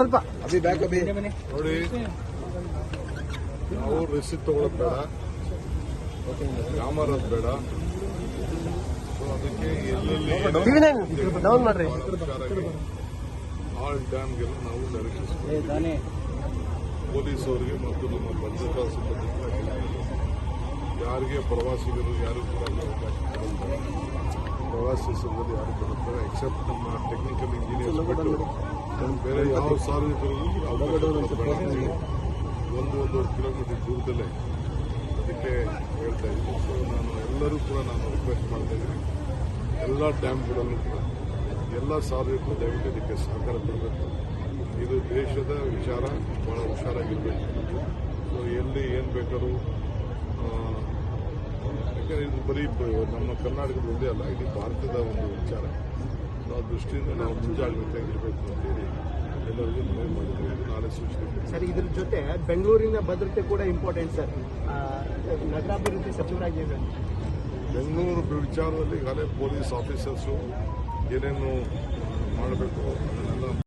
ಸ್ವಲ್ಪ ನೋಡಿ, ನಾವು ರಿಸಿಪ್ಟ್ ತಗೊಳ್ಳೋದು ಬೇಡ, ಯಾಮಾರೋದು ಬೇಡ. ಸೊ ಅದಕ್ಕೆ ಎಲ್ಲೆಲ್ಲಿ ಡೌನ್ ಮಾಡ್ರಿ ಆಲ್ ಡ್ಯಾಮ್ಗೆಲ್ಲ ನಾವು ಡೈರೆಕ್ಷನ್ ಪೊಲೀಸವರಿಗೆ ಮತ್ತು ನಮ್ಮ ಭದ್ರತಾ ಸಿಬ್ಬಂದಿ ಯಾರಿಗೆ ಪ್ರವಾಸಿಗರು ಯಾರು ಕೂಡ ಪ್ರವಾಸಿ ಸಿಬ್ಬಂದಿ ಯಾರು ಬರುತ್ತಾರೆ ಎಕ್ಸೆಪ್ಟ್ ನಮ್ಮ ಟೆಕ್ನಿಕಲ್ ಇಂಜಿನಿಯರ್ಸ್ ಬಿಟ್ಟು ಬೇರೆ ಯಾವ ಸಾರ್ವಜನಿಕರಿಗೂ ಒಂದೂವರೆ ಕಿಲೋಮೀಟರ್ ದೂರದಲ್ಲೇ ಅದಕ್ಕೆ ಹೇಳ್ತಾ ಇದ್ದೀನಿ. ಸೊ ಎಲ್ಲರೂ ಕೂಡ ರಿಕ್ವೆಸ್ಟ್ ಮಾಡ್ತಾ ಇದ್ದೀನಿ, ಎಲ್ಲ ಡ್ಯಾಮ್ಗಳಲ್ಲೂ ಕೂಡ ಎಲ್ಲ ಸಾರ್ವಜನಿಕರು ದಯವಿಟ್ಟು ಇದಕ್ಕೆ ಸಹಕಾರ ಕೊಡಬೇಕು. ಇದು ದೇಶದ ವಿಚಾರ, ಬಹಳ ಹುಷಾರಾಗಿರಬೇಕು. ಸೊ ಎಲ್ಲಿ ಏನು ಬೇಕಾದ್ರೂ ಯಾಕಂದರೆ ಇದು ಬರೀ ನಮ್ಮ ಕರ್ನಾಟಕದ ಒಂದೇ ಅಲ್ಲ, ಇಡೀ ಭಾರತದ ಒಂದು ವಿಚಾರ. ಆ ದೃಷ್ಟಿಯಿಂದ ನಾವು ಮುಂಜಾಗ್ರತೆಯಾಗಿರಬೇಕು ಅಂತೇಳಿ ಎಲ್ಲರಿಗೂ ಮನವಿ ಮಾಡಿದ್ದೇವೆ. ನಾಳೆ ಸೂಚನೆ ಸರ್. ಇದ್ರ ಜೊತೆ ಬೆಂಗಳೂರಿನ ಭದ್ರತೆ ಕೂಡ ಇಂಪಾರ್ಟೆಂಟ್ ಸರ್. ನಗರಾಭಿವೃದ್ಧಿ ಸಚಿವರಾಗಿ ಬೆಂಗಳೂರು ವಿಚಾರದಲ್ಲಿ ಈಗಾಗಲೇ ಪೊಲೀಸ್ ಆಫೀಸರ್ಸು ಏನೇನು ಮಾಡಬೇಕು ಅದನ್ನೆಲ್ಲ